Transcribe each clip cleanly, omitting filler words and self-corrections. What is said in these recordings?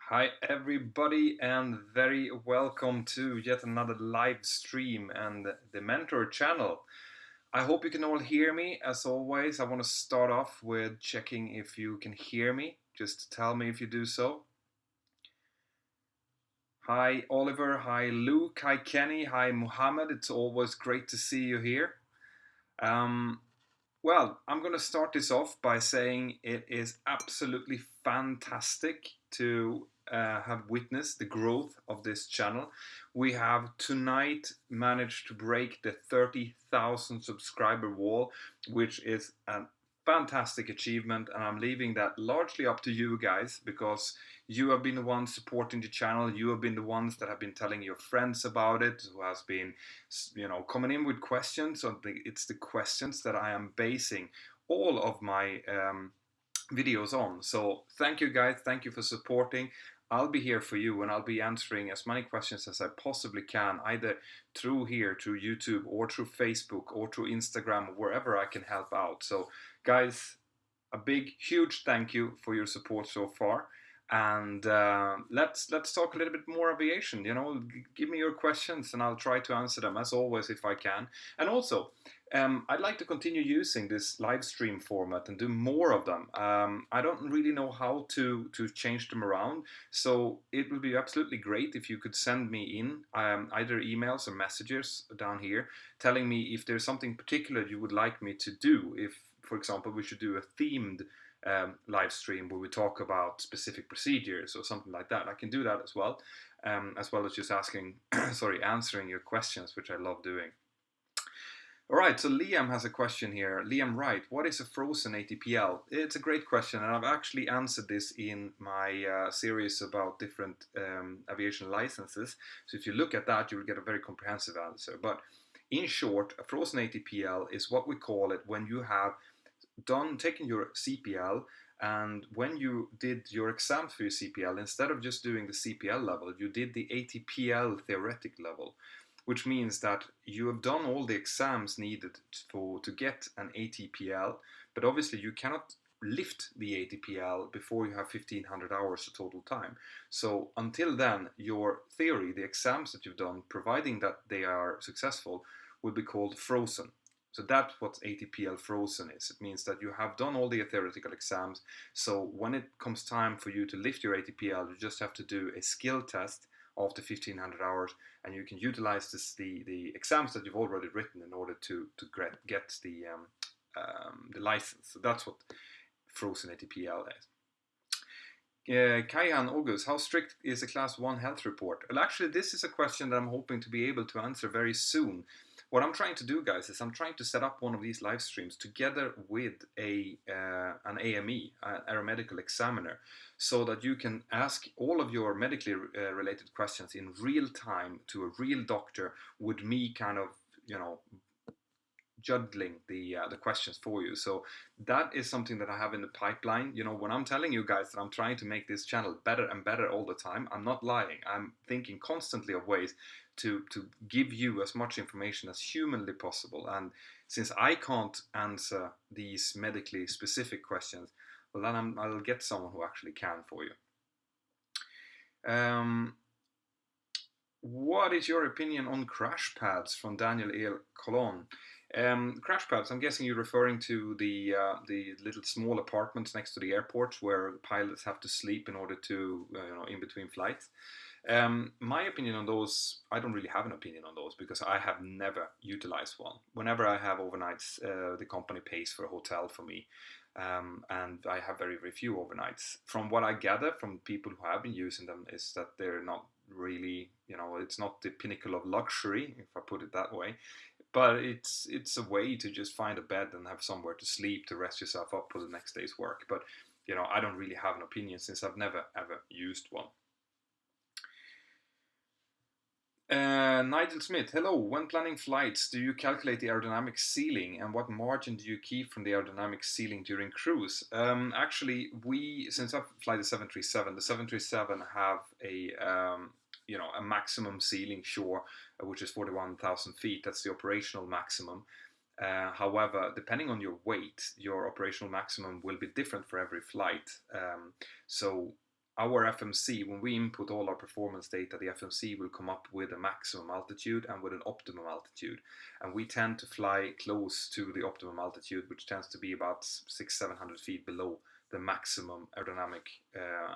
Hi, everybody, and very welcome to yet another live stream and the Mentor channel. I hope you can all hear me. As always, I want to start off with checking if you can hear me. Just tell me if you do so. Hi, Oliver. Hi, Luke. Hi, Kenny. Hi, Muhammad. It's always great to see you here. Um, Well, I'm going to start this off by saying it is absolutely fantastic to have witnessed the growth of this channel. We have tonight managed to break the 30,000 subscriber wall, which is an fantastic achievement, and I'm leaving that largely up to you guys because you have been the ones supporting the channel. You have been the ones that have been telling your friends about it, who has been coming in with questions. So it's the questions that I am basing all of my videos on. So thank you guys, thank you for supporting. I'll be here for you, and I'll be answering as many questions as I possibly can, either through here, through YouTube, or through Facebook, or through Instagram, wherever I can help out. So guys, a big, huge thank you for your support so far. And let's talk a little bit more aviation. Give me your questions, and I'll try to answer them as always if I can. And also, I'd like to continue using this live stream format and do more of them. I don't really know how to change them around, so it would be absolutely great if you could send me in either emails or messages down here, telling me if there's something particular you would like me to do. If, for example, we should do a themed live stream where we talk about specific procedures or something like that. I can do that as well as just answering your questions, which I love doing. All right, so Liam has a question here. Liam Wright, what is a frozen ATPL? It's a great question, and I've actually answered this in my series about different aviation licenses. So if you look at that, you will get a very comprehensive answer. But in short, a frozen ATPL is what we call it when you have taken your CPL, and when you did your exam for your CPL, instead of just doing the CPL level, you did the ATPL theoretic level, which means that you have done all the exams needed to get an ATPL, but obviously you cannot lift the ATPL before you have 1500 hours of total time. So until then, your theory, the exams that you've done, providing that they are successful, will be called frozen. So that's what ATPL frozen is. It means that you have done all the theoretical exams, so when it comes time for you to lift your ATPL, you just have to do a skill test after 1500 hours, and you can utilize the exams that you've already written in order to get the license. So that's what frozen ATPL is. Kaihan August, how strict is a class 1 health report? Well, actually, this is a question that I'm hoping to be able to answer very soon. What I'm trying to do, guys, is I'm trying to set up one of these live streams together with an AME, an aeromedical examiner, so that you can ask all of your medically related questions in real time to a real doctor, with me kind of, juggling the questions for you. So that is something that I have in the pipeline. When I'm telling you guys that I'm trying to make this channel better and better all the time, I'm not lying. I'm thinking constantly of ways to give you as much information as humanly possible. And since I can't answer these medically specific questions, well, then I'll get someone who actually can for you. What is your opinion on crash pads, from Daniel El Colon? Crash pads, I'm guessing you're referring to the little small apartments next to the airports where pilots have to sleep in order to, in between flights. My opinion on those, I don't really have an opinion on those because I have never utilized one. Whenever I have overnights, the company pays for a hotel for me. And I have very, very few overnights. From what I gather from people who have been using them is that they're not really, it's not the pinnacle of luxury, if I put it that way. But it's a way to just find a bed and have somewhere to sleep, to rest yourself up for the next day's work. But, I don't really have an opinion since I've never, ever used one. Nigel Smith, hello. When planning flights, do you calculate the aerodynamic ceiling, and what margin do you keep from the aerodynamic ceiling during cruise? Actually, since I fly the 737 have a maximum ceiling, sure, which is 41,000 feet. That's the operational maximum. However, depending on your weight, your operational maximum will be different for every flight. So our FMC, when we input all our performance data, the FMC will come up with a maximum altitude and with an optimum altitude. And we tend to fly close to the optimum altitude, which tends to be about 600-700 feet below the maximum aerodynamic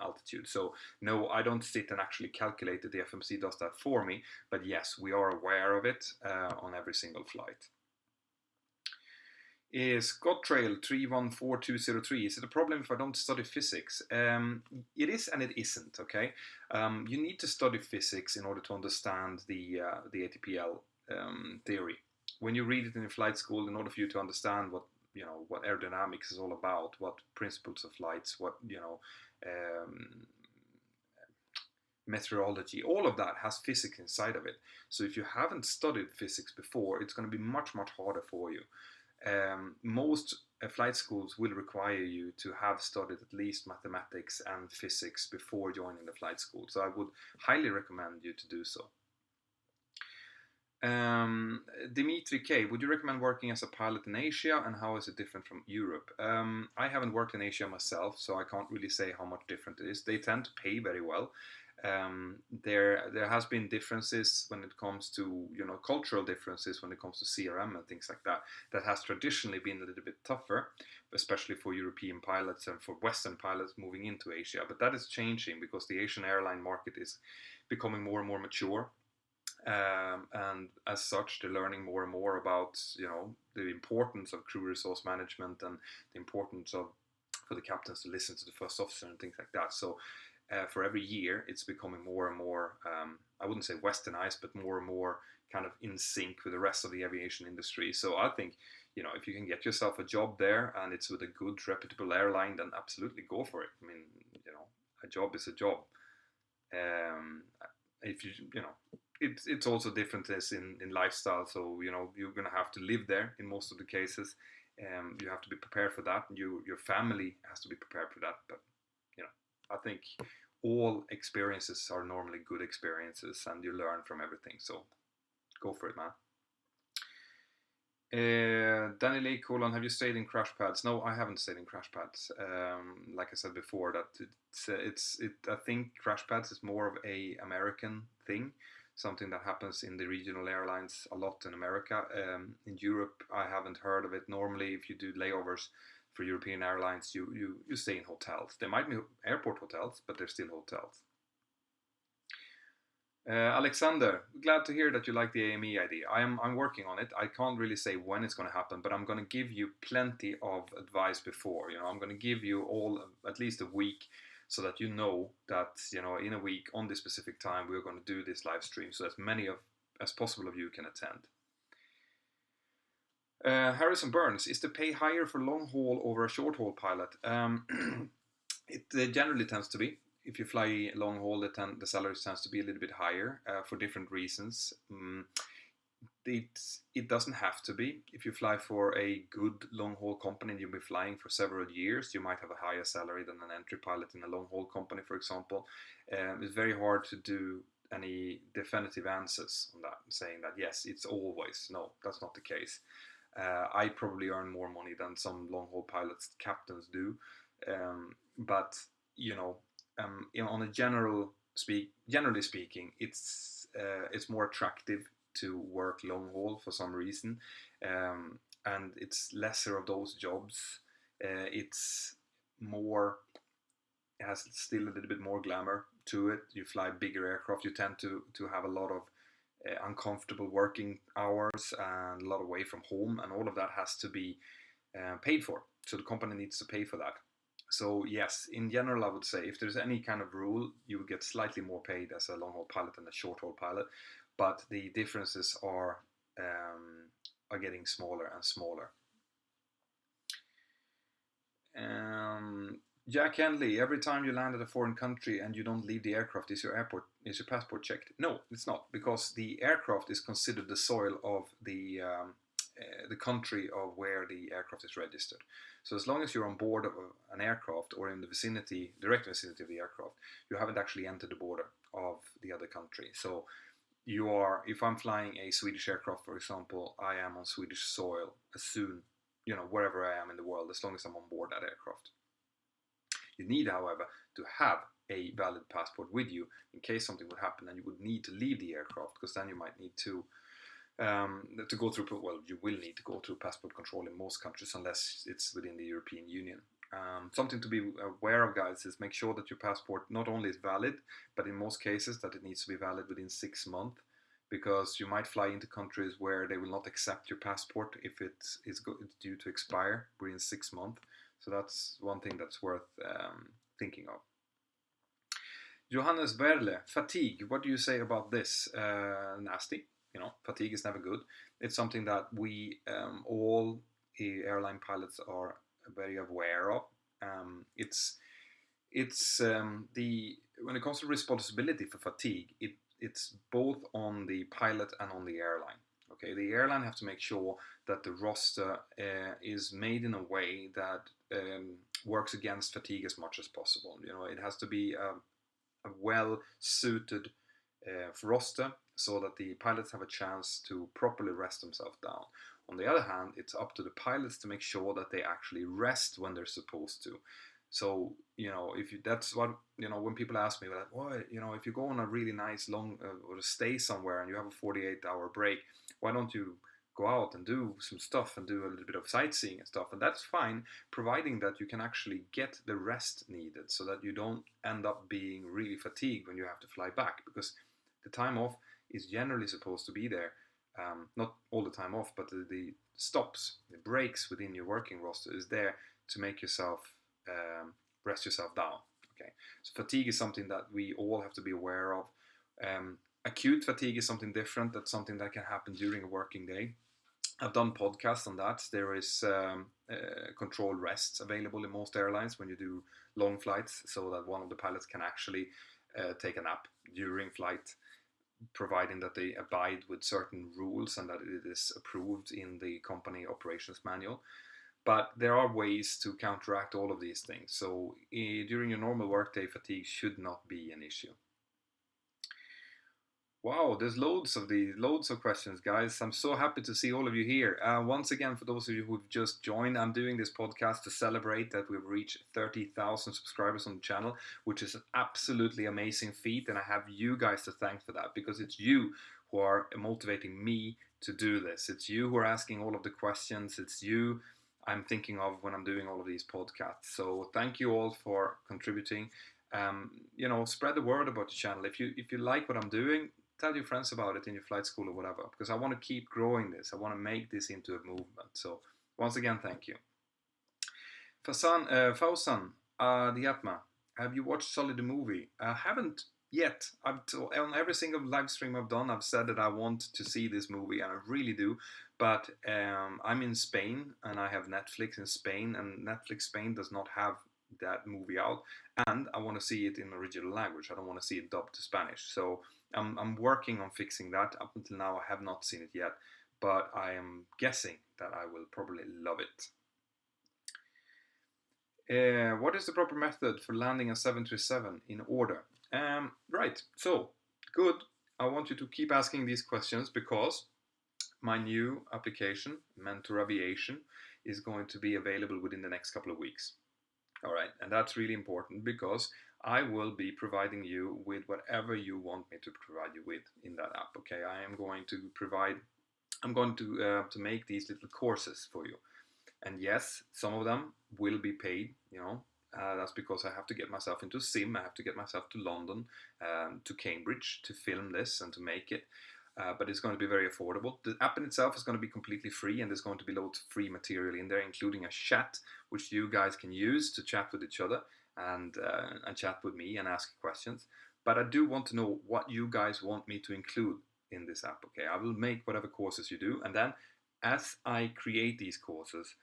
altitude. So no, I don't sit and actually calculate it. The FMC does that for me. But yes, we are aware of it on every single flight. Is Scottrail 314203, is it a problem if I don't study physics? It is and it isn't, okay? You need to study physics in order to understand the ATPL theory. When you read it in flight school, in order for you to understand what aerodynamics is all about, what principles of flights, what meteorology, all of that has physics inside of it. So if you haven't studied physics before, it's going to be much harder for you. Most flight schools will require you to have studied at least mathematics and physics before joining the flight school. So I would highly recommend you to do so. Dimitri K, would you recommend working as a pilot in Asia, and how is it different from Europe? I haven't worked in Asia myself, so I can't really say how much different it is. They tend to pay very well. There has been differences when it comes to cultural differences when it comes to CRM and things like that. That has traditionally been a little bit tougher, especially for European pilots and for Western pilots moving into Asia. But that is changing because the Asian airline market is becoming more and more mature. And as such, they're learning more and more about the importance of crew resource management and the importance of for the captains to listen to the first officer and things like that. So for every year, it's becoming more and more, I wouldn't say westernized, but more and more kind of in sync with the rest of the aviation industry. So I think, if you can get yourself a job there and it's with a good, reputable airline, then absolutely go for it. I mean, a job is a job. If it's also different in lifestyle. So, you're going to have to live there in most of the cases. You have to be prepared for that. And your family has to be prepared for that. But, I think all experiences are normally good experiences and you learn from everything. So go for it, man. Danny Lee colon, have you stayed in crash pads? No, I haven't stayed in crash pads. Like I said before, that I think crash pads is more of a American thing, something that happens in the regional airlines a lot in America. In Europe, I haven't heard of it. Normally, if you do layovers for European airlines, you stay in hotels. They might be airport hotels, but they're still hotels. Alexander, glad to hear that you like the AME idea. I'm working on it. I can't really say when it's going to happen, but I'm going to give you plenty of advice before. I'm going to give you all at least a week so that that in a week on this specific time we're going to do this live stream so as many as possible of you can attend. Harrison Burns, is the pay higher for long haul over a short haul pilot? It generally tends to be. If you fly long haul, the salary tends to be a little bit higher for different reasons. It doesn't have to be. If you fly for a good long haul company and you'll be flying for several years, you might have a higher salary than an entry pilot in a long haul company, for example. It's very hard to do any definitive answers on that, saying that yes, it's always. No, that's not the case. I probably earn more money than some long haul pilots captains do, but on a generally speaking, it's more attractive to work long haul for some reason, and it's lesser of those jobs. It has still a little bit more glamour to it. You fly bigger aircraft, you tend to have a lot of uncomfortable working hours and a lot away from home, and all of that has to be paid for. So the company needs to pay for that. So yes, in general, I would say if there's any kind of rule, you would get slightly more paid as a long haul pilot than a short haul pilot, but the differences are getting smaller and smaller. Jack Henley, every time you land at a foreign country and you don't leave the aircraft, is your passport checked? No, it's not, because the aircraft is considered the soil of the country of where the aircraft is registered. So as long as you're on board of an aircraft or in the direct vicinity of the aircraft, you haven't actually entered the border of the other country. So if I'm flying a Swedish aircraft, for example, I am on Swedish soil as soon, wherever I am in the world, as long as I'm on board that aircraft. You need, however, to have a valid passport with you in case something would happen and you would need to leave the aircraft, because then you might need to go through, well, you will need to go through passport control in most countries unless it's within the European Union. Something to be aware of, guys, is make sure that your passport not only is valid, but in most cases that it needs to be valid within 6 months, because you might fly into countries where they will not accept your passport if it's due to expire within 6 months. So that's one thing that's worth thinking of. Johannes Verle, fatigue. What do you say about this? Nasty. Fatigue is never good. It's something that we all airline pilots are very aware of. It's when it comes to responsibility for fatigue, it's both on the pilot and on the airline. Okay, the airline have to make sure that the roster is made in a way that works against fatigue as much as possible. It has to be a well-suited roster so that the pilots have a chance to properly rest themselves down. On the other hand, it's up to the pilots to make sure that they actually rest when they're supposed to. So, that's what, when people ask me, like, why, if you go on a really nice long or stay somewhere and you have a 48-hour break, why don't you go out and do some stuff and do a little bit of sightseeing and stuff? And that's fine, providing that you can actually get the rest needed so that you don't end up being really fatigued when you have to fly back, because the time off is generally supposed to be there. Not all the time off, but the stops, the breaks within your working roster is there to make yourself rest yourself down. Okay, so fatigue is something that we all have to be aware of. Acute fatigue is something different. That's something that can happen during a working day. I've done podcasts on that. There is controlled rests available in most airlines when you do long flights, so that one of the pilots can actually take a nap during flight, providing that they abide with certain rules and that it is approved in the company operations manual. But there are ways to counteract all of these things. So during your normal workday, fatigue should not be an issue. Wow, there's loads of questions, guys. I'm so happy to see all of you here. Once again, for those of you who've just joined, I'm doing this podcast to celebrate that we've reached 30,000 subscribers on the channel, which is an absolutely amazing feat. And I have you guys to thank for that, because it's you who are motivating me to do this. It's you who are asking all of the questions. It's you I'm thinking of when I'm doing all of these podcasts. So thank you all for contributing. Spread the word about the channel. If you like what I'm doing, tell your friends about it in your flight school or whatever, because I want to keep growing this. I want to make this into a movement. So once again, thank you. Fawzan Diatma, have you watched Solid the movie? I haven't yet. On every single live stream I've done, I've said that I want to see this movie, and I really do. But I'm in Spain, and I have Netflix in Spain, and Netflix Spain does not have that movie out, and I want to see it in original language. I don't want to see it dubbed to Spanish. So I'm working on fixing that. Up until now, I have not seen it yet, but I am guessing that I will probably love it. What is the proper method for landing a 737 in order? Right, so good. I want you to keep asking these questions, because my new application, Mentor Aviation, is going to be available within the next couple of weeks. All right, and that's really important, because I will be providing you with whatever you want me to provide you with in that app. Okay, I'm going to make these little courses for you, and yes, some of them will be paid. That's because I have to get myself into Sim. I have to get myself to London, to Cambridge, to film this and to make it. But it's going to be very affordable. The app in itself is going to be completely free, and there's going to be loads of free material in there, including a chat, which you guys can use to chat with each other and chat with me and ask questions. But I do want to know what you guys want me to include in this app. Okay, I will make whatever courses you do, and then as I create these courses,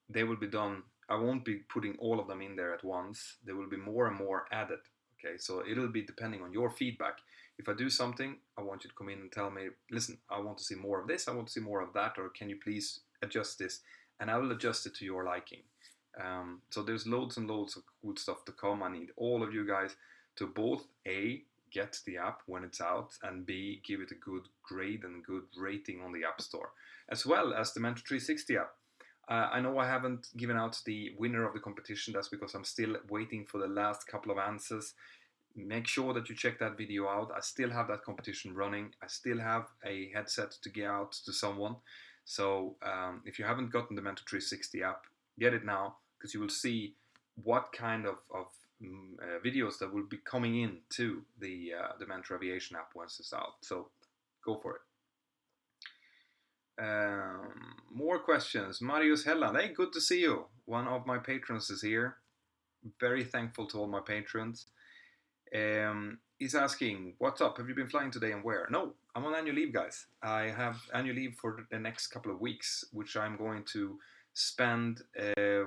they will be done. I won't be putting all of them in there at once. There will be more and more added. Okay, so it'll be depending on your feedback. If I do something, I want you to come in and tell me, listen, I want to see more of this, I want to see more of that, or can you please adjust this? And I will adjust it to your liking. So there's loads and loads of cool stuff to come. I need all of you guys to both A, get the app when it's out, and B, give it a good grade and good rating on the App Store, as well as the Mentor 360 app. I know I haven't given out the winner of the competition. That's because I'm still waiting for the last couple of answers. Make sure that you check that video out. I still have that competition running. I still have a headset to give out to someone. So if you haven't gotten the Mentor 360 app, get it now, because you will see what kind of videos that will be coming in to the Mentor Aviation app once it's out. So go for it. More questions. Marius Helland. Hey, good to see you. One of my patrons is here. Very thankful to all my patrons. He's asking, what's up? Have you been flying today and where? No, I'm on annual leave, guys. I have annual leave for the next couple of weeks, which I'm going to spend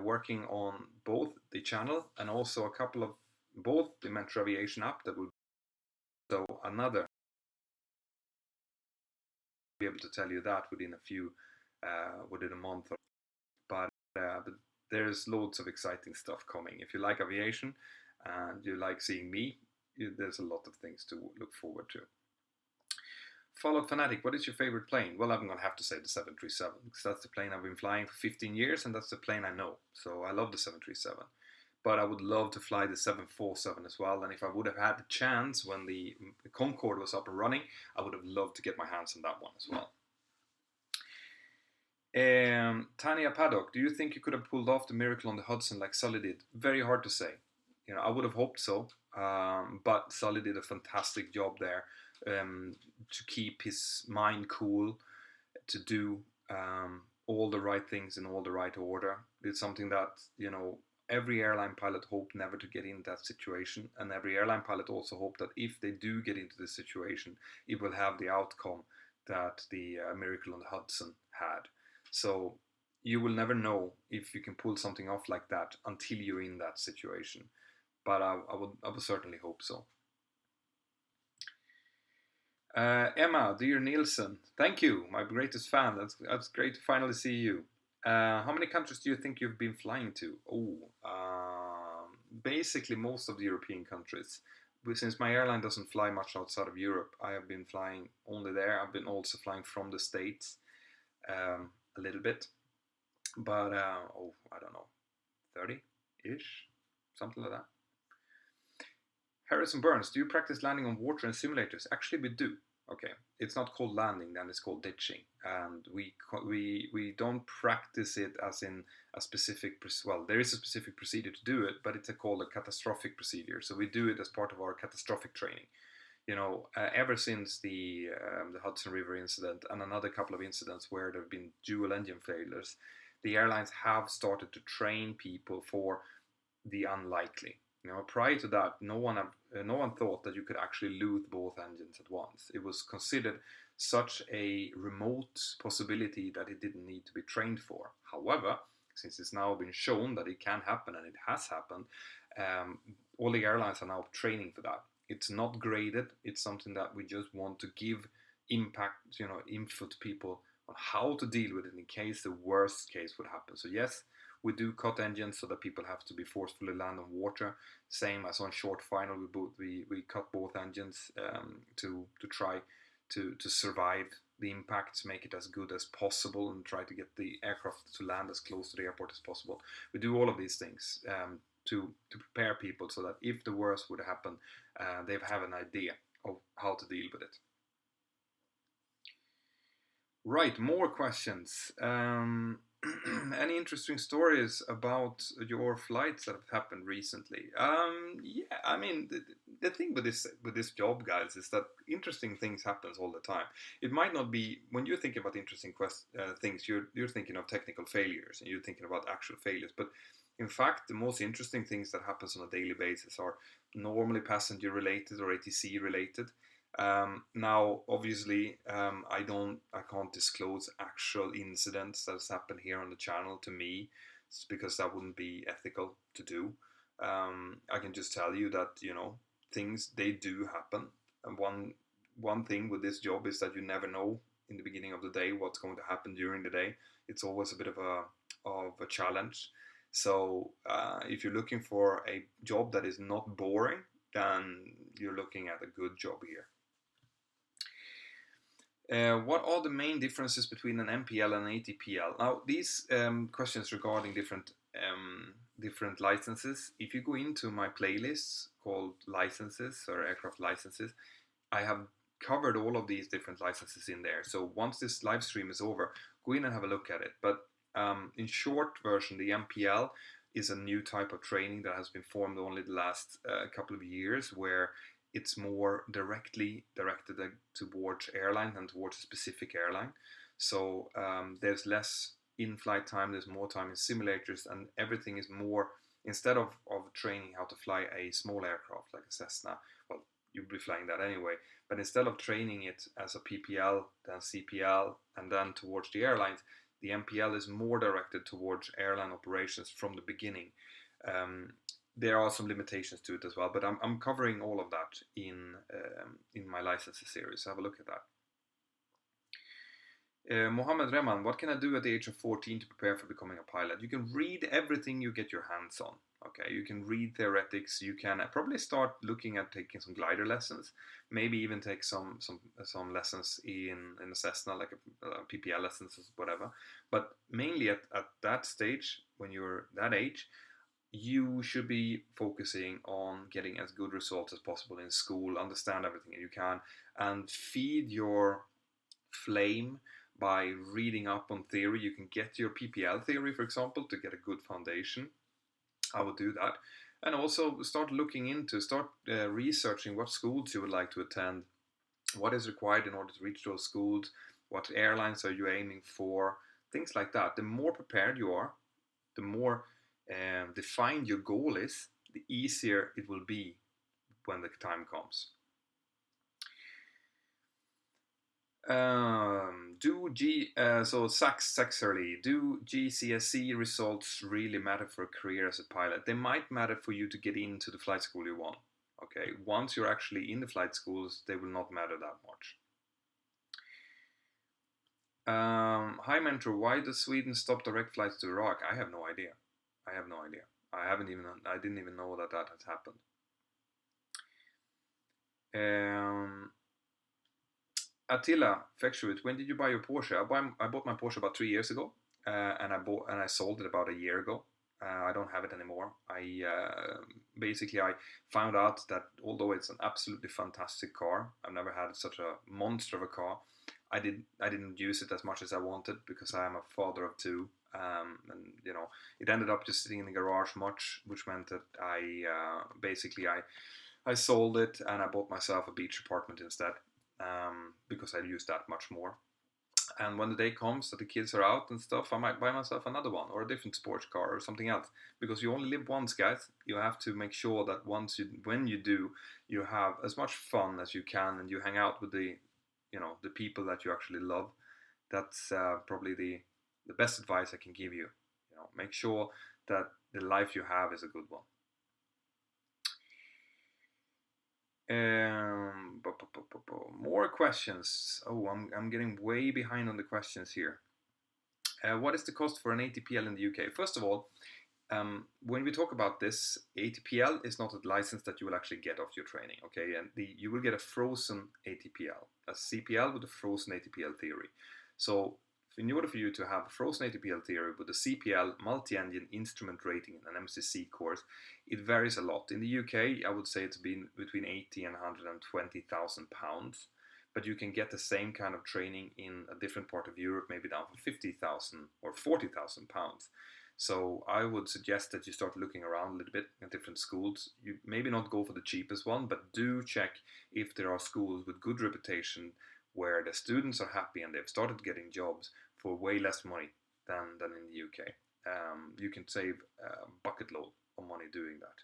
working on both the channel and also a couple of both the Mentor Aviation app that will so another be able to tell you that within a month or but there's loads of exciting stuff coming. If you like aviation and you like seeing me, there's a lot of things to look forward to. Fallout Fanatic, what is your favorite plane? Well, I'm going to have to say the 737, because that's the plane I've been flying for 15 years, and that's the plane I know. So I love the 737. But I would love to fly the 747 as well, and if I would have had the chance when the Concorde was up and running, I would have loved to get my hands on that one as well. Tanya Paddock, do you think you could have pulled off the miracle on the Hudson like Sully did? Very hard to say. You know, I would have hoped so, but Sully did a fantastic job there to keep his mind cool, to do all the right things in all the right order. It's something that, you know, every airline pilot hoped never to get in that situation, and every airline pilot also hoped that if they do get into this situation, it will have the outcome that the Miracle on the Hudson had. So you will never know if you can pull something off like that until you're in that situation. But I would certainly hope so. Emma, dear Nielsen, thank you, my greatest fan. That's great to finally see you. How many countries do you think you've been flying to? Basically most of the European countries. Since my airline doesn't fly much outside of Europe, I have been flying only there. I've been also flying from the States a little bit, but I don't know, 30-ish, something like that. Harrison Burns, do you practice landing on water in simulators? Actually, we do. Okay, it's not called landing, then it's called ditching, and we don't practice it as in a specific well, there is a specific procedure to do it, but it's called a catastrophic procedure. So we do it as part of our catastrophic training. You know, ever since the Hudson River incident and another couple of incidents where there have been dual engine failures, the airlines have started to train people for the unlikely. You know, prior to that, no one thought that you could actually lose both engines at once. It was considered such a remote possibility that it didn't need to be trained for. However, since it's now been shown that it can happen, and it has happened, all the airlines are now training for that. It's not graded. It's something that we just want to give info to people on how to deal with it in case the worst case would happen. So yes, we do cut engines so that people have to be forcefully land on water. Same as on short final, we cut both engines to try to survive the impacts, make it as good as possible, and try to get the aircraft to land as close to the airport as possible. We do all of these things to prepare people so that if the worst would happen, they have an idea of how to deal with it. Right, more questions. Any interesting stories about your flights that have happened recently? Yeah, I mean, the thing with this job, guys, is that interesting things happens all the time. It might not be, when you're thinking about interesting things, you're thinking of technical failures and you're thinking about actual failures. But in fact, the most interesting things that happens on a daily basis are normally passenger related or ATC related. Now, obviously, I can't disclose actual incidents that's happened here on the channel to me, because that wouldn't be ethical to do. I can just tell you that, you know, things, they do happen. And one thing with this job is that you never know in the beginning of the day what's going to happen during the day. It's always a bit of a challenge. So if you're looking for a job that is not boring, then you're looking at a good job here. What are the main differences between an MPL and an ATPL? Now, these questions regarding different licenses, if you go into my playlists called licenses or aircraft licenses, I have covered all of these different licenses in there. So once this live stream is over, go in and have a look at it. But in short version, the MPL is a new type of training that has been formed only the last couple of years, where it's more directly directed towards airline and towards a specific airline. So there's less in-flight time, there's more time in simulators, and everything is more, instead of training how to fly a small aircraft like a Cessna, well, you'll be flying that anyway, but instead of training it as a PPL, then CPL, and then towards the airlines, the MPL is more directed towards airline operations from the beginning. There are some limitations to it as well, but I'm covering all of that in my licenses series. So have a look at that. Mohammed Rehman, what can I do at the age of 14 to prepare for becoming a pilot? You can read everything you get your hands on. Okay, you can read theoretics. You can probably start looking at taking some glider lessons. Maybe even take some lessons in a Cessna, like a PPL lessons or whatever. But mainly at that stage, when you're that age, you should be focusing on getting as good results as possible in school, understand everything you can, and feed your flame by reading up on theory. You can get your PPL theory, for example, to get a good foundation. I would do that. And also start researching what schools you would like to attend, what is required in order to reach those schools, what airlines are you aiming for, things like that. The more prepared you are, the more defined your goal is, the easier it will be when the time comes. So Saxerly, do GCSE results really matter for a career as a pilot? They might matter for you to get into the flight school you want. Okay, once you're actually in the flight schools, they will not matter that much. Hi mentor, why does Sweden stop direct flights to Iraq? I have no idea. I didn't even know that had happened. Attila Fekshuvit, when did you buy your Porsche? I bought my Porsche about 3 years ago, and I sold it about a year ago. I don't have it anymore. I found out that although it's an absolutely fantastic car, I've never had such a monster of a car. I didn't use it as much as I wanted because I am a father of two, and it ended up just sitting in the garage much, which meant that I sold it and I bought myself a beach apartment instead, because I use that much more. And when the day comes that the kids are out and stuff, I might buy myself another one or a different sports car or something else, because you only live once, guys. You have to make sure that when you do, you have as much fun as you can and you hang out with the people that you actually love. That's probably the best advice I can give you. Make sure that the life you have is a good one. More questions. Oh, I'm getting way behind on the questions here. What is the cost for an ATPL in the UK? First of all, when we talk about this, ATPL is not a license that you will actually get off your training, okay? And you will get a frozen ATPL, a CPL with a frozen ATPL theory. So in order for you to have a frozen ATPL theory with a CPL, multi-engine instrument rating, and an MCC course, it varies a lot. In the UK, I would say it's been between 80 and 120,000 pounds. But you can get the same kind of training in a different part of Europe, maybe down for 50,000 or 40,000 pounds. So I would suggest that you start looking around a little bit at different schools. You maybe not go for the cheapest one, but do check if there are schools with good reputation where the students are happy and they've started getting jobs for way less money than in the UK. You can save a bucket load of money doing that.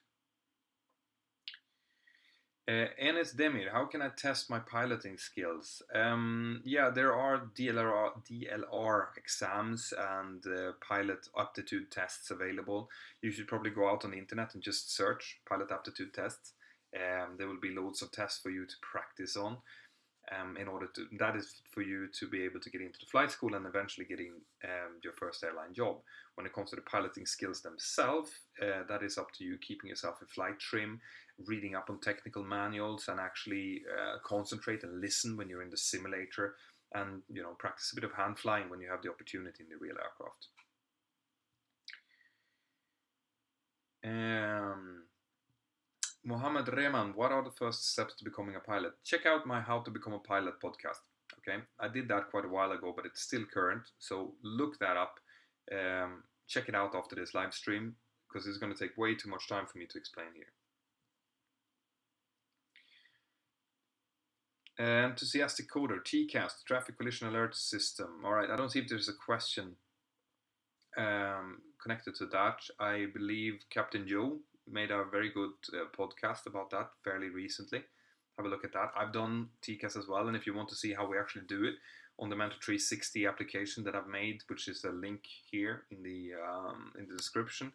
Enes Demir, how can I test my piloting skills? Yeah, there are DLR exams and pilot aptitude tests available. You should probably go out on the internet and just search pilot aptitude tests. There will be loads of tests for you to practice on. That is for you to be able to get into the flight school and eventually getting your first airline job. When it comes to the piloting skills themselves, that is up to you, keeping yourself in flight trim, reading up on technical manuals, and actually concentrate and listen when you're in the simulator. and practice a bit of hand flying when you have the opportunity in the real aircraft. Mohammed Rehman, what are the first steps to becoming a pilot? Check out my How to Become a Pilot podcast. Okay, I did that quite a while ago, but it's still current, so look that up. Check it out after this live stream, because it's going to take way too much time for me to explain here. Enthusiastic Coder, TCAS, Traffic Collision Alert System. All right, I don't see if there's a question connected to that. I believe Captain Joe made a very good podcast about that fairly recently. Have a look at that. I've done TCAS as well, and if you want to see how we actually do it on the Mentor 360 application that I've made, which is a link here in the description,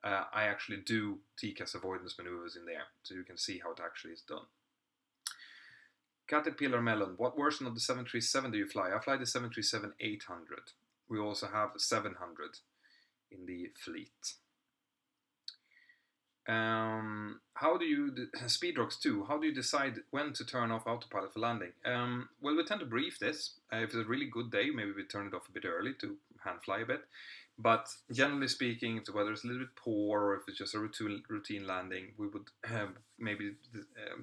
I actually do TCAS avoidance maneuvers in there, so you can see how it actually is done. Caterpillar Melon, what version of the 737 do you fly? I fly the 737-800. We also have 700 in the fleet. How do you, Speedrocks 2, how do you decide when to turn off autopilot for landing? Well, we tend to brief this. If it's a really good day, maybe we turn it off a bit early to hand fly a bit. But generally speaking, if the weather is a little bit poor, or if it's just a routine landing, we would maybe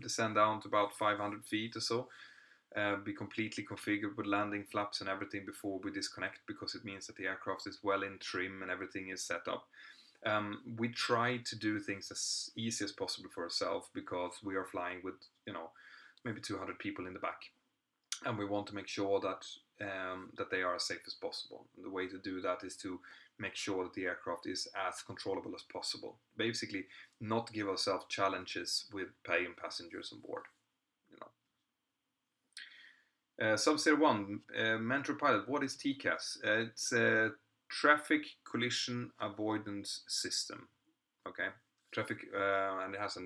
descend down to about 500 feet or so. Be completely configured with landing flaps and everything before we disconnect, because it means that the aircraft is well in trim and everything is set up. We try to do things as easy as possible for ourselves, because we are flying with maybe 200 people in the back, and we want to make sure that that they are as safe as possible. And the way to do that is to make sure that the aircraft is as controllable as possible. Basically, not give ourselves challenges with paying passengers on board. Sub-Zero 1, Mentor Pilot, what is TCAS? It's a Traffic Collision Avoidance System. Okay, and it has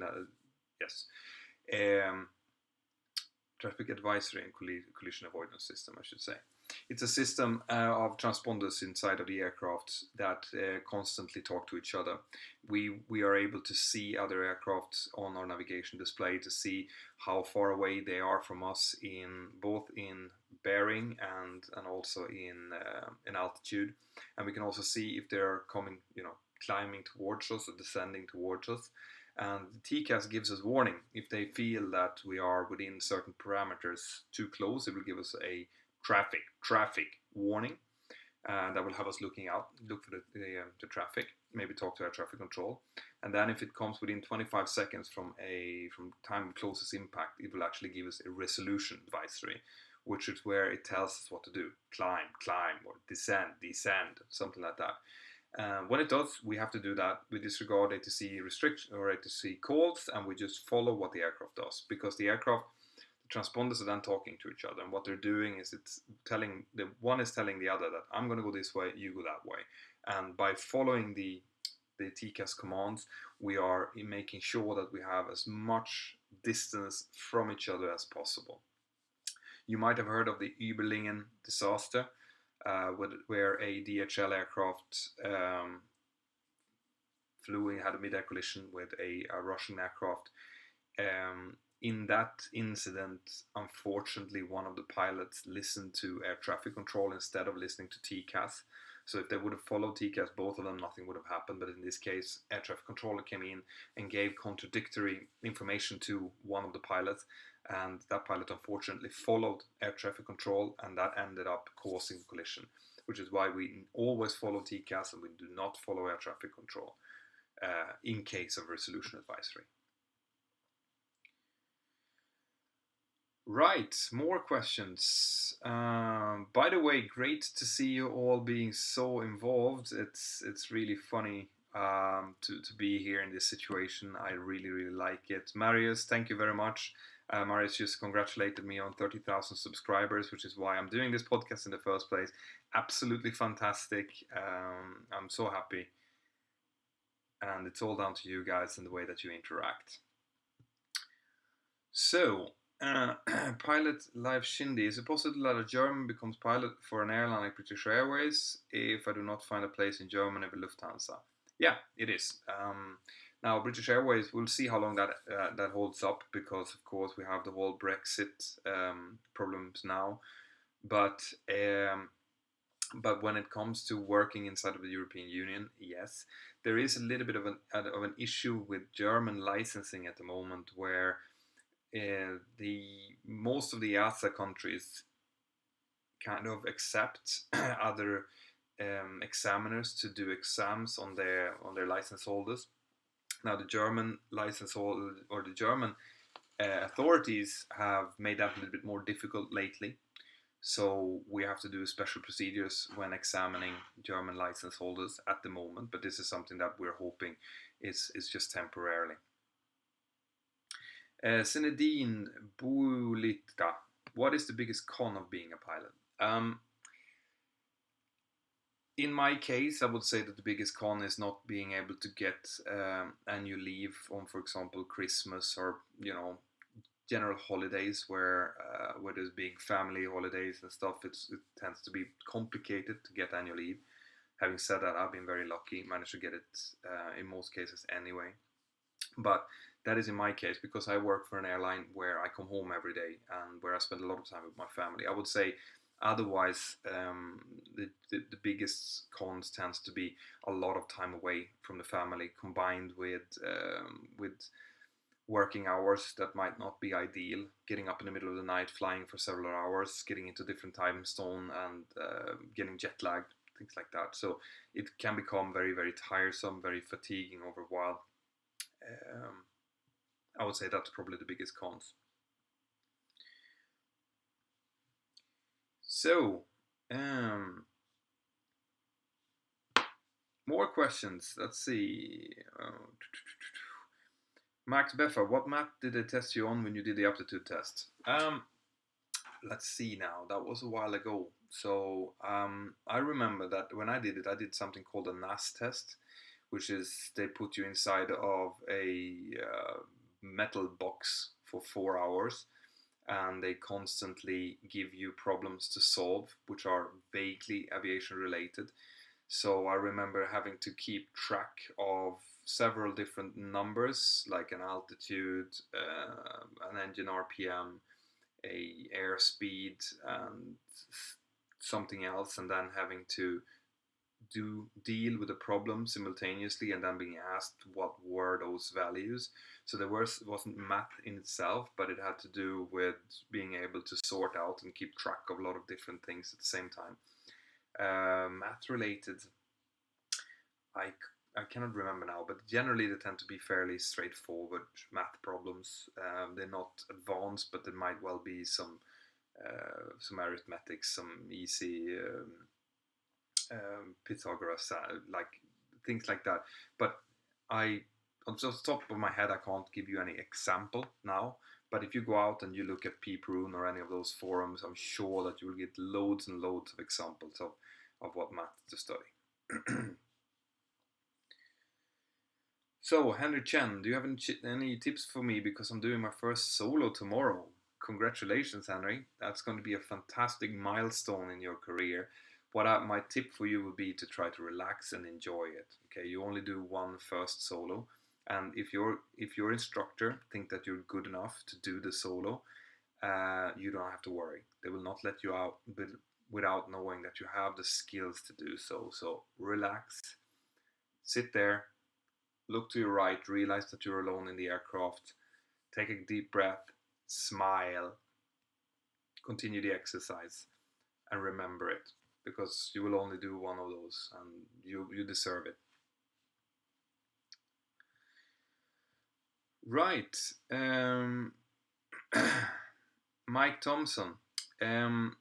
Traffic Advisory and Collision Avoidance System, I should say. It's a system of transponders inside of the aircraft that constantly talk to each other. We are able to see other aircraft on our navigation display, to see how far away they are from us, both in bearing and also in altitude. And we can also see if they're coming, climbing towards us or descending towards us. And TCAS gives us warning if they feel that we are within certain parameters too close. It will give us a traffic warning that will have us look for the traffic, maybe talk to our traffic control. And then if it comes within 25 seconds from time of closest impact, it will actually give us a resolution advisory, which is where it tells us what to do: climb, or descend, something like that. When it does, we have to do that. We disregard ATC restriction or ATC calls, and we just follow what the aircraft does, because the transponders are then talking to each other, and what they're doing is one is telling the other that I'm going to go this way, you go that way. And by following the TCAS commands, we are making sure that we have as much distance from each other as possible. You might have heard of the Überlingen disaster, where a DHL aircraft had a mid-air collision with a Russian aircraft. In that incident, unfortunately, one of the pilots listened to air traffic control instead of listening to TCAS. So if they would have followed TCAS, both of them, nothing would have happened. But in this case, air traffic controller came in and gave contradictory information to one of the pilots. And that pilot, unfortunately, followed air traffic control, and that ended up causing the collision, which is why we always follow TCAS and we do not follow air traffic control in case of resolution advisory. Right, more questions. By the way, great to see you all being so involved. It's really funny to be here in this situation. I really like it. Marius, thank you very much. Marius just congratulated me on 30,000 subscribers, which is why I'm doing this podcast in the first place. Absolutely fantastic. I'm so happy. And it's all down to you guys and the way that you interact. So, pilot live Shindy. Is it possible that a German becomes pilot for an airline like British Airways if I do not find a place in Germany with Lufthansa? Yeah, it is. Now, British Airways, we'll see how long that holds up, because of course we have the whole Brexit problems now. But but when it comes to working inside of the European Union, yes, there is a little bit of an issue with German licensing at the moment, where the most of the EASA countries kind of accept other examiners to do exams on their license holders. Now, the German license holder, or the German authorities, have made that a little bit more difficult lately. So we have to do special procedures when examining German license holders at the moment, but this is something that we're hoping is just temporarily. Zinedine Boulita, what is the biggest con of being a pilot? In my case, I would say that the biggest con is not being able to get annual leave on, for example, Christmas, or general holidays where there's big family holidays and stuff. It tends to be complicated to get annual leave. Having said that, I've been very lucky, managed to get it in most cases anyway. But that is in my case because I work for an airline where I come home every day and where I spend a lot of time with my family. I would say otherwise, the biggest cons tends to be a lot of time away from the family, combined with working hours that might not be ideal, getting up in the middle of the night, flying for several hours, getting into different time zone, and getting jet lagged, things like that. So it can become very, very tiresome, very fatiguing over a while. I would say that's probably the biggest cons. So, more questions. Let's see. Max Beffa, what math did they test you on when you did the aptitude test? Let's see now. That was a while ago. So I remember that when I did something called a NAS test, which is they put you inside of a metal box for 4 hours, and they constantly give you problems to solve, which are vaguely aviation related. So I remember having to keep track of several different numbers, like an altitude, an engine RPM, a airspeed, and something else, and then having to deal with the problem simultaneously, and then being asked what were those values. So there wasn't math in itself, but it had to do with being able to sort out and keep track of a lot of different things at the same time. Math related, I cannot remember now, but generally they tend to be fairly straightforward math problems. They're not advanced, but there might well be some arithmetics, some easy Pythagoras, like things like that. But on the top of my head, I can't give you any example now. But if you go out and you look at PPRUN or any of those forums, I'm sure that you will get loads and loads of examples of what math to study. So, Henry Chen, do you have any tips for me, because I'm doing my first solo tomorrow? Congratulations, Henry. That's going to be a fantastic milestone in your career. My tip for you would be to try to relax and enjoy it. Okay, you only do one first solo, and if your instructor think that you're good enough to do the solo, you don't have to worry. They will not let you out without knowing that you have the skills to do so. So relax, sit there, look to your right, realize that you're alone in the aircraft, take a deep breath, smile, continue the exercise, and remember it, because you will only do one of those, and you deserve it. Right. Mike Thompson.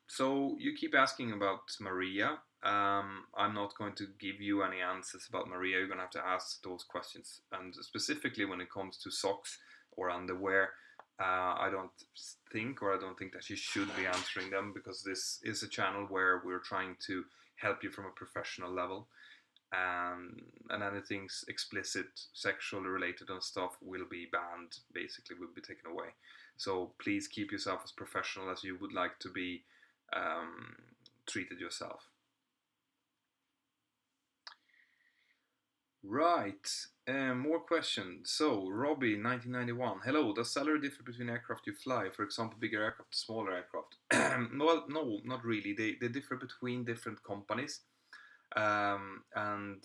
So you keep asking about Maria. I'm not going to give you any answers about Maria. You're going to have to ask those questions. And specifically when it comes to socks or underwear, I don't think that you should be answering them, because this is a channel where we're trying to help you from a professional level. And anything explicit, sexually related and stuff will be banned, basically will be taken away. So please keep yourself as professional as you would like to be treated yourself. Right. More questions. So, Robbie, 1991. Hello. Does salary differ between aircraft you fly? For example, bigger aircraft, smaller aircraft. Well, no, not really. They differ between different companies, and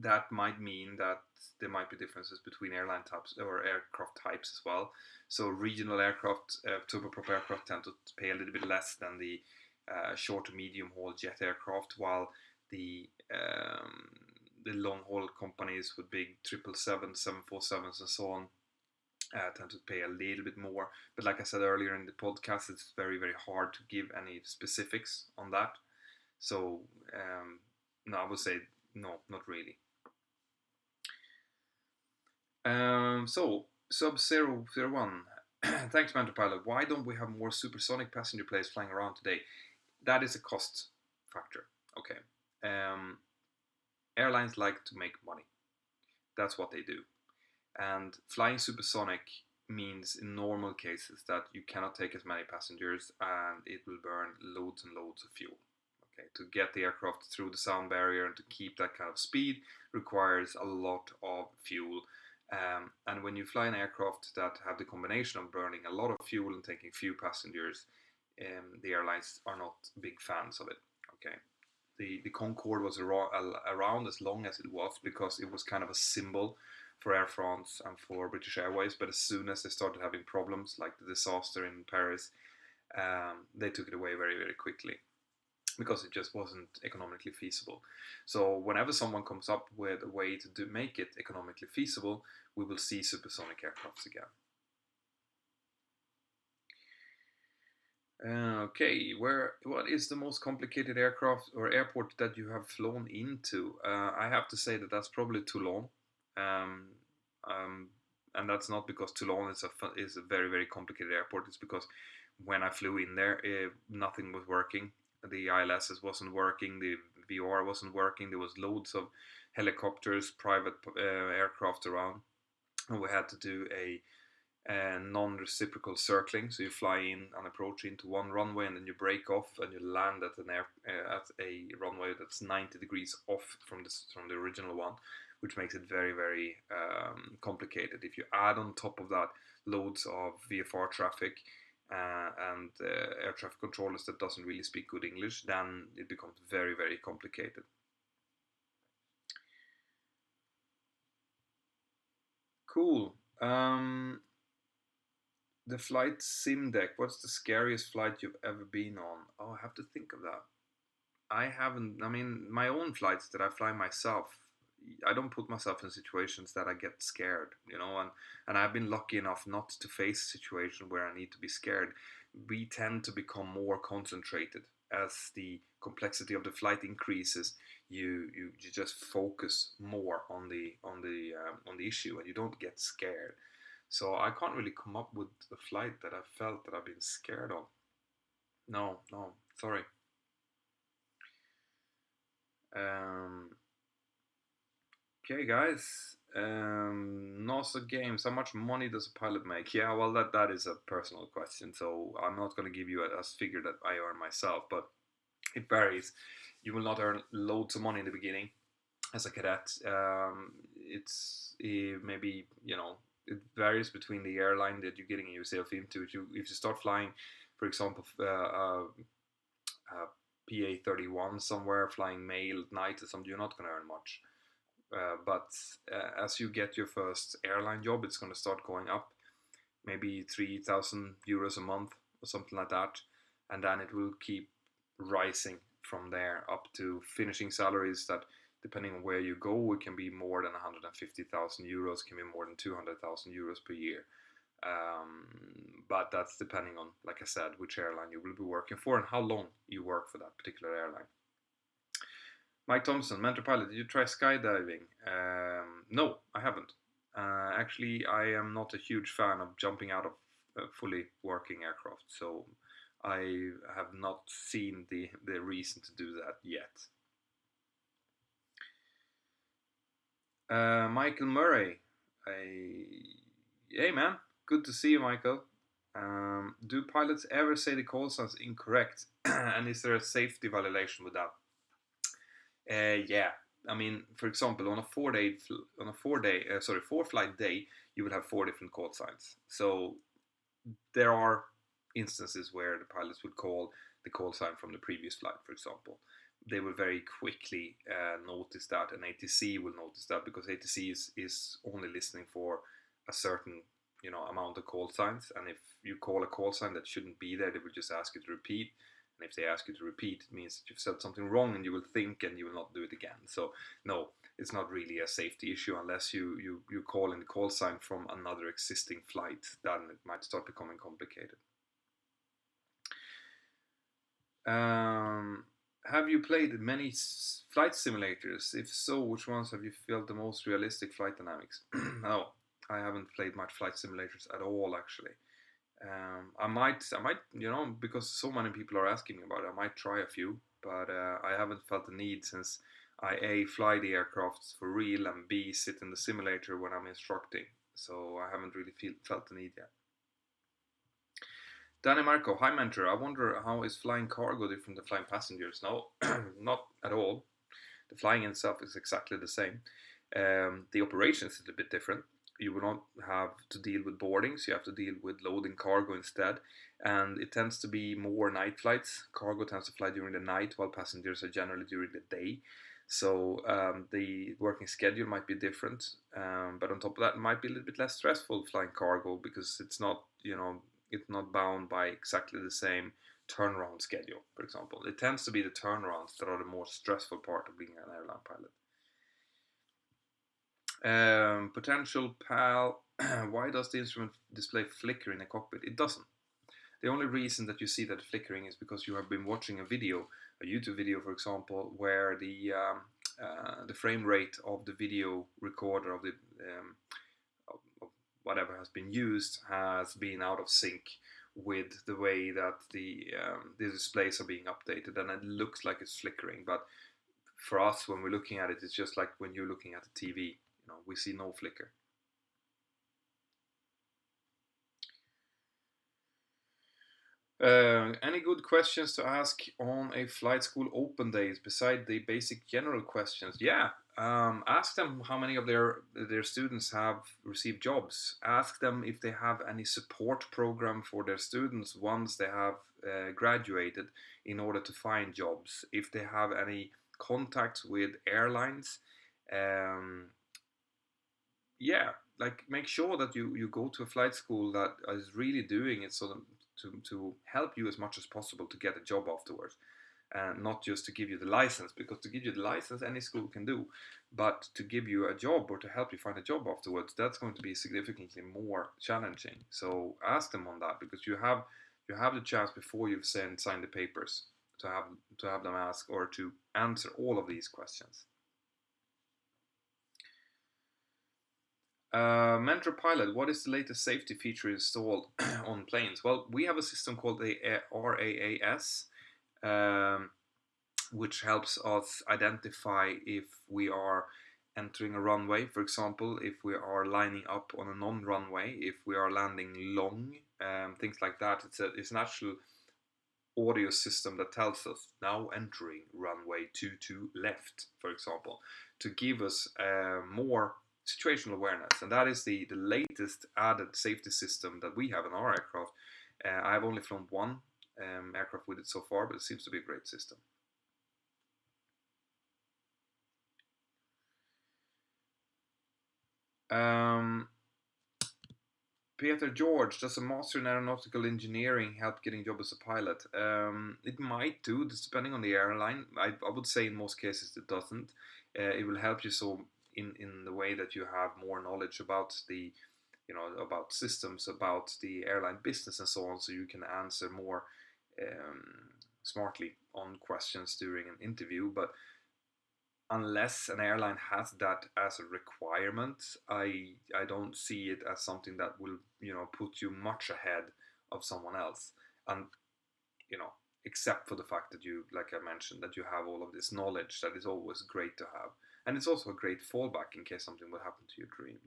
that might mean that there might be differences between airline types or aircraft types as well. So, regional aircraft, turboprop aircraft tend to pay a little bit less than the short to medium haul jet aircraft, while the um, the long haul companies with big 777s, 747s, and so on tend to pay a little bit more. But like I said earlier in the podcast, it's very, very hard to give any specifics on that. So, no, I would say no, not really. So, Sub 001, thanks, Mentor Pilot. Why don't we have more supersonic passenger planes flying around today? That is a cost factor. Okay. Um, Airlines like to make money. That's what they do. And flying supersonic means in normal cases that you cannot take as many passengers and it will burn loads and loads of fuel. Okay, to get the aircraft through the sound barrier and to keep that kind of speed requires a lot of fuel. And when you fly an aircraft that have the combination of burning a lot of fuel and taking few passengers, the airlines are not big fans of it. Okay, the Concorde was around as long as it was because it was kind of a symbol for Air France and for British Airways. But as soon as they started having problems, like the disaster in Paris, they took it away very, very quickly because it just wasn't economically feasible. So whenever someone comes up with a way to make it economically feasible, we will see supersonic aircrafts again. Okay, what is the most complicated aircraft or airport that you have flown into? I have to say that that's probably Toulon, um, um, and that's not because Toulon is a very, very complicated airport. It's because when I flew in there, nothing was working. The ILSs wasn't working. The VOR wasn't working. There was loads of helicopters, private aircraft around, and we had to do a non-reciprocal circling. So you fly in and approach into one runway, and then you break off and you land at at a runway that's 90 degrees off from the original one, which makes it very, very complicated. If you add on top of that loads of VFR traffic and air traffic controllers that doesn't really speak good English, then it becomes very, very complicated. Cool. The flight sim deck. What's the scariest flight you've ever been on? Oh, I have to think of that. I haven't. I mean, my own flights that I fly myself. I don't put myself in situations that I get scared, and I've been lucky enough not to face a situation where I need to be scared. We tend to become more concentrated as the complexity of the flight increases. You just focus more on the issue, and you don't get scared. So I can't really come up with a flight that I felt that I've been scared of. No, no, sorry. Um, okay, guys. NASA Games. How much money does a pilot make? Yeah, well, that is a personal question, so I'm not going to give you a figure that I earn myself, but it varies. You will not earn loads of money in the beginning as a cadet. It's maybe it varies between the airline that you're getting yourself into. If you start flying, for example, PA-31 somewhere, flying mail at night or something, you're not going to earn much. But as you get your first airline job, it's going to start going up, maybe 3,000 euros a month or something like that, and then it will keep rising from there up to finishing salaries that, depending on where you go, it can be more than 150,000 euros, can be more than 200,000 euros per year. But that's depending on, like I said, which airline you will be working for and how long you work for that particular airline. Mike Thompson, Mentor Pilot, did you try skydiving? No, I haven't. Actually, I am not a huge fan of jumping out of fully working aircraft, so I have not seen the reason to do that yet. Michael Murray, hey man, good to see you, Michael. Do pilots ever say the call signs incorrect? And is there a safety violation with that? Yeah, I mean, for example, on a four flight day, you will have four different call signs. So there are instances where the pilots would call the call sign from the previous flight, for example. They will very quickly notice that, and ATC will notice that, because ATC is only listening for a certain amount of call signs, and if you call a call sign that shouldn't be there, they will just ask you to repeat. And if they ask you to repeat, it means that you've said something wrong, and you will think and you will not do it again. So no, it's not really a safety issue unless you call in the call sign from another existing flight. Then it might start becoming complicated. Have you played many flight simulators? If so, which ones have you felt the most realistic flight dynamics? No, I haven't played much flight simulators at all, actually. I might, because so many people are asking me about it, I might try a few, but I haven't felt the need, since I A, fly the aircrafts for real, and B, sit in the simulator when I'm instructing. So I haven't really felt the need yet. Danny Marco, hi mentor. I wonder, how is flying cargo different than flying passengers? No, not at all. The flying itself is exactly the same. The operation is a little bit different. You will not have to deal with boardings, you have to deal with loading cargo instead. And it tends to be more night flights. Cargo tends to fly during the night, while passengers are generally during the day. So the working schedule might be different. But on top of that, it might be a little bit less stressful flying cargo, because it's not, it's not bound by exactly the same turnaround schedule, for example. It tends to be the turnarounds that are the more stressful part of being an airline pilot. Potential PAL, why does the instrument display flicker in a cockpit? It doesn't. The only reason that you see that flickering is because you have been watching a YouTube video, for example, where the frame rate of the video recorder of the of whatever has been used has been out of sync with the way that the displays are being updated, and it looks like it's flickering. But for us, when we're looking at it, it's just like when you're looking at the TV. We see no flicker. Any good questions to ask on a flight school open days beside the basic general questions? Yeah, ask them how many of their students have received jobs. Ask them if they have any support program for their students once they have graduated, in order to find jobs. If they have any contacts with airlines. Yeah, like, make sure that you go to a flight school that is really doing it so that to help you as much as possible to get a job afterwards, and not just to give you the license, because to give you the license any school can do, but to give you a job or to help you find a job afterwards, that's going to be significantly more challenging. So ask them on that, because you have the chance before you've signed the papers to have them ask or to answer all of these questions. Mentor Pilot, what is the latest safety feature installed on planes? Well, we have a system called the RAAS, which helps us identify if we are entering a runway, for example, if we are lining up on a non-runway, if we are landing long, things like that. It's an actual audio system that tells us now entering runway 22 left, for example, to give us more situational awareness. And that is the latest added safety system that we have in our aircraft. I've only flown one aircraft with it so far, but it seems to be a great system. Peter George, does a master in aeronautical engineering help getting a job as a pilot? It might do, depending on the airline. I would say in most cases it doesn't. It will help you so in the way that you have more knowledge about the, about systems, about the airline business and so on, so you can answer more smartly on questions during an interview. But unless an airline has that as a requirement, I don't see it as something that will put you much ahead of someone else. And except for the fact that you, like I mentioned, that you have all of this knowledge, that is always great to have, and it's also a great fallback in case something will happen to your dream.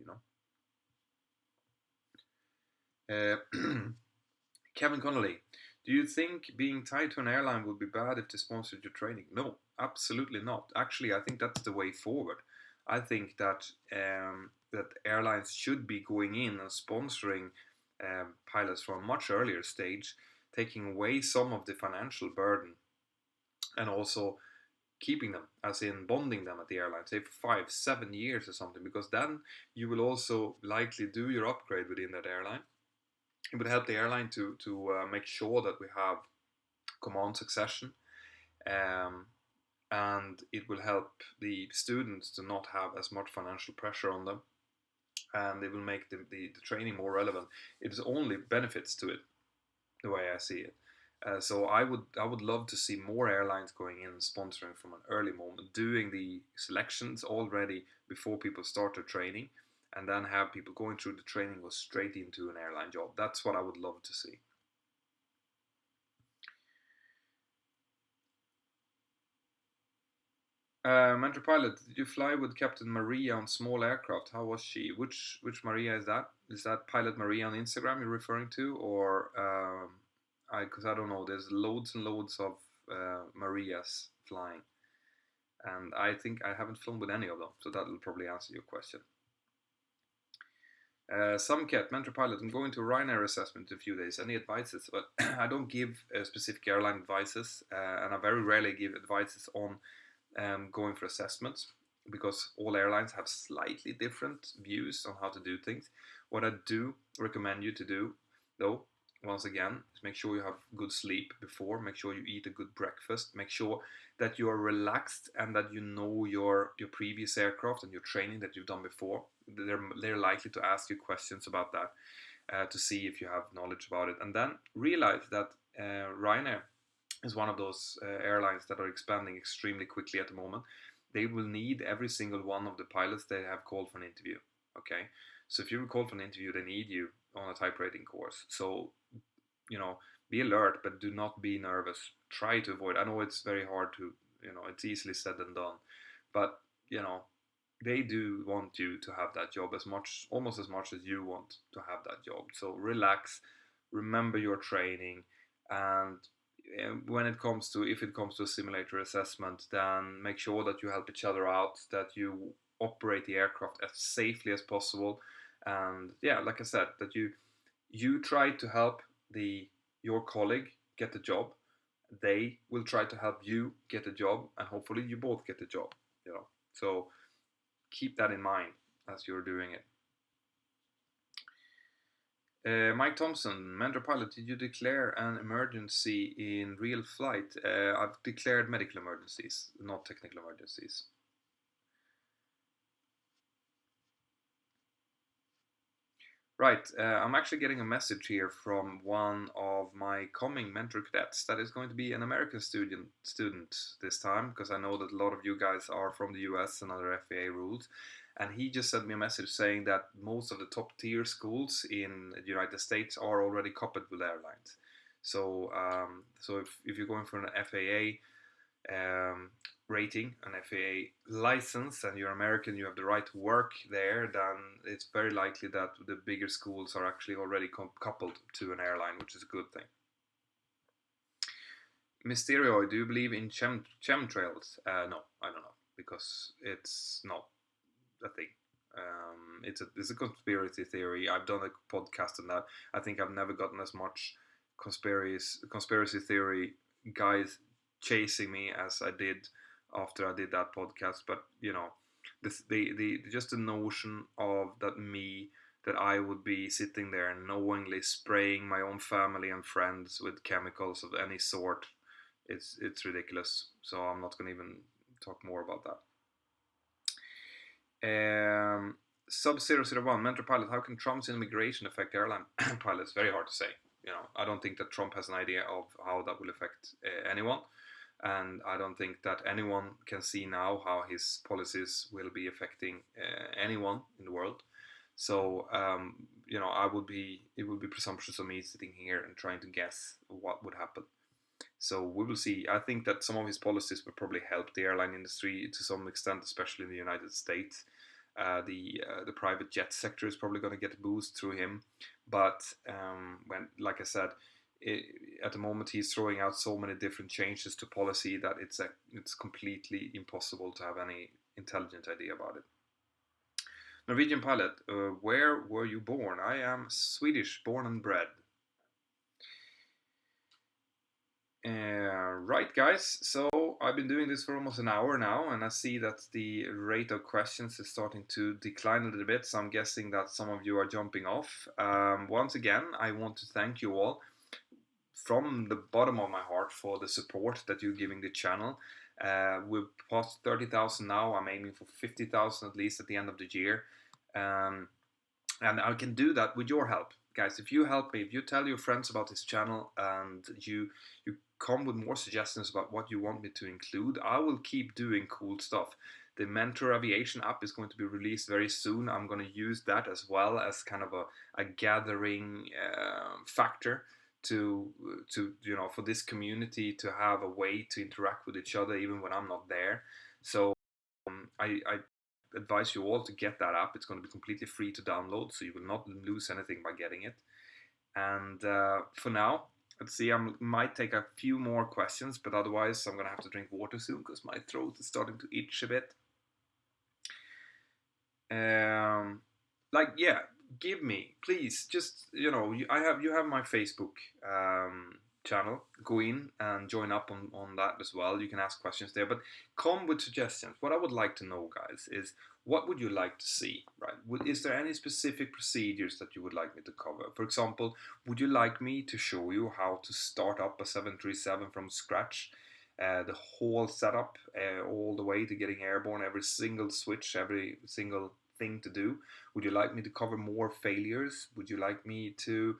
Kevin Connolly, do you think being tied to an airline would be bad if they sponsored your training? No, absolutely not. Actually, I think that's the way forward. I think that airlines should be going in and sponsoring pilots from a much earlier stage, taking away some of the financial burden, and also keeping them, as in bonding them at the airline, say for 5, 7 years or something, because then you will also likely do your upgrade within that airline. It would help the airline to make sure that we have command succession, um, and it will help the students to not have as much financial pressure on them, and it will make the training more relevant. It is only benefits to it, the way I see it. So I would love to see more airlines going in and sponsoring from an early moment, doing the selections already before people start their training, and then have people going through the training go straight into an airline job. That's what I would love to see. Mentor pilot, did you fly with Captain Maria on small aircraft? How was she? Which Maria is that? Is that Pilot Maria on Instagram you're referring to, or I? Because I don't know. There's loads and loads of Marias flying, and I think I haven't flown with any of them, so that'll probably answer your question. Some cat mentor pilot. I'm going to a Ryanair assessment in a few days. Any advices? But I don't give specific airline advices, and I very rarely give advices on going for assessments, because all airlines have slightly different views on how to do things. What I do recommend you to do, though, once again, is make sure you have good sleep before, make sure you eat a good breakfast, make sure that you are relaxed and that you know your previous aircraft and your training that you've done before. They're likely to ask you questions about that, to see if you have knowledge about it. And then realize that Ryanair is one of those airlines that are expanding extremely quickly at the moment. They will need every single one of the pilots they have called for an interview. Okay, so if you were called for an interview, they need you on a type rating course. So, you know, be alert, but do not be nervous. Try to avoid. I know it's very hard to, it's easily said than done, but you know, they do want you to have that job as much, almost as much as you want to have that job. So relax, remember your training, and when it comes to, if it comes to a simulator assessment, then make sure that you help each other out, that you operate the aircraft as safely as possible, and yeah, like I said, that you try to help the your colleague get the job. They will try to help you get a job, and hopefully you both get the job. So keep that in mind as you're doing it. Mike Thompson, mentor pilot, did you declare an emergency in real flight? I've declared medical emergencies, not technical emergencies. Right, I'm actually getting a message here from one of my coming mentor cadets that is going to be an American student this time, because I know that a lot of you guys are from the US and other FAA rules. And he just sent me a message saying that most of the top tier schools in the United States are already coupled with airlines. So if you're going for an FAA rating, an FAA license, and you're American, you have the right to work there, then it's very likely that the bigger schools are actually already coupled to an airline, which is a good thing. Mysterio, do you believe in chemtrails? No, I don't know, because it's not a thing. It's a conspiracy theory. I've done a podcast on that. I think I've never gotten as much conspiracy theory guys chasing me as I did after I did that podcast. But the just the notion of that I would be sitting there and knowingly spraying my own family and friends with chemicals of any sort, it's ridiculous. So I'm not going to even talk more about that. Sub-001, mentor pilot, how can Trump's immigration affect airline pilots? Very hard to say. I don't think that Trump has an idea of how that will affect anyone, and I don't think that anyone can see now how his policies will be affecting anyone in the world. So it would be presumptuous of me sitting here and trying to guess what would happen. So we will see. I think that some of his policies will probably help the airline industry to some extent, especially in the United States. The private jet sector is probably going to get a boost through him. But like I said, at the moment he's throwing out so many different changes to policy that it's completely impossible to have any intelligent idea about it. Norwegian pilot, where were you born? I am Swedish, born and bred. Right, guys, so I've been doing this for almost an hour now, and I see that the rate of questions is starting to decline a little bit, so I'm guessing that some of you are jumping off. Once again, I want to thank you all from the bottom of my heart for the support that you're giving the channel. We've passed 30,000 now. I'm aiming for 50,000 at least at the end of the year. And I can do that with your help. Guys, if you help me, if you tell your friends about this channel and you come with more suggestions about what you want me to include, I will keep doing cool stuff. The Mentor Aviation app is going to be released very soon. I'm going to use that as well as kind of a gathering factor to for this community to have a way to interact with each other even when I'm not there. So I advise you all to get that app. It's going to be completely free to download, so you will not lose anything by getting it. And for now, let's see, I might take a few more questions, but otherwise I'm going to have to drink water soon because my throat is starting to itch a bit. Yeah, give me, please, just, you have my Facebook channel. Go in and join up on that as well. You can ask questions there, but come with suggestions. What I would like to know, guys, is what would you like to see, right? Is there any specific procedures that you would like me to cover? For example, would you like me to show you how to start up a 737 from scratch? The whole setup, all the way to getting airborne, every single switch, every single thing to do? Would you like me to cover more failures? Would you like me to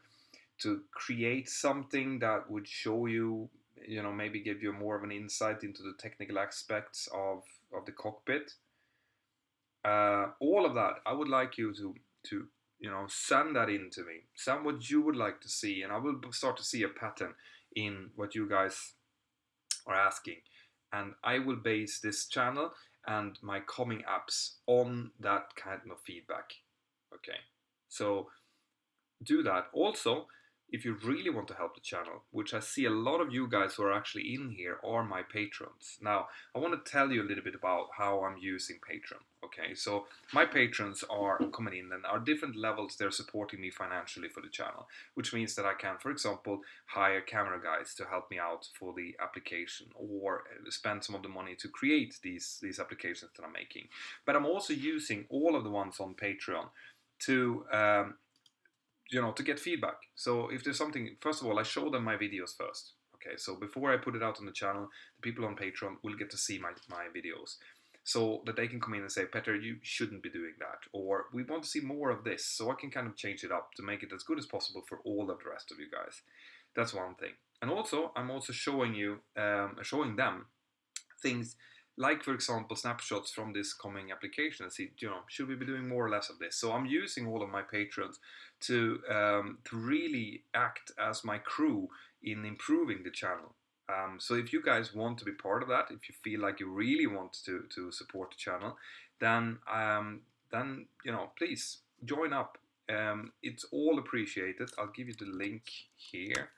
create something that would show you, maybe give you more of an insight into the technical aspects of the cockpit? All of that, I would like you to send that in to me. Send what you would like to see, and I will start to see a pattern in what you guys are asking, and I will base this channel and my coming apps on that kind of feedback. Okay, so do that. Also, if you really want to help the channel, which I see a lot of you guys who are actually in here are my patrons. Now, I want to tell you a little bit about how I'm using Patreon. Okay, so my patrons are coming in and are different levels. They're supporting me financially for the channel, which means that I can, for example, hire camera guys to help me out for the application, or spend some of the money to create these applications that I'm making. But I'm also using all of the ones on Patreon to to get feedback. So if there's something, first of all, I show them my videos first. Okay, so before I put it out on the channel, the people on Patreon will get to see my videos, so that they can come in and say, Petter, you shouldn't be doing that, or we want to see more of this, so I can kind of change it up to make it as good as possible for all of the rest of you guys. That's one thing. And also, I'm also showing them things like, for example, snapshots from this coming application and see, should we be doing more or less of this? So I'm using all of my patrons to really act as my crew in improving the channel. So if you guys want to be part of that, if you feel like you really want to support the channel, then please join up. It's all appreciated. I'll give you the link here.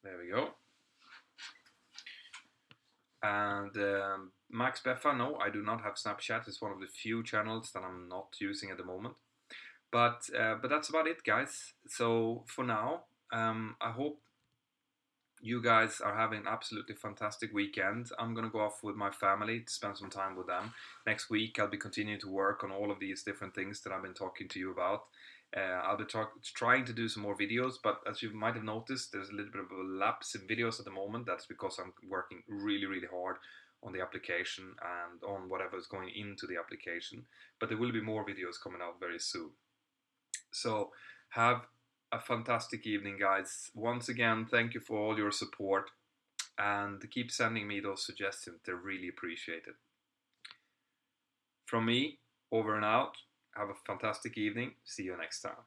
There we go. And Max Beffa, no, I do not have Snapchat. It's one of the few channels that I'm not using at the moment. But that's about it, guys. So for now, I hope you guys are having an absolutely fantastic weekend. I'm gonna go off with my family to spend some time with them. Next week, I'll be continuing to work on all of these different things that I've been talking to you about. I'll be trying to do some more videos, but as you might have noticed, there's a little bit of a lapse in videos at the moment. That's because I'm working really, really hard on the application and on whatever is going into the application. But there will be more videos coming out very soon. So have a fantastic evening, guys. Once again, thank you for all your support, and keep sending me those suggestions. They're really appreciated. From me, over and out. Have a fantastic evening. See you next time.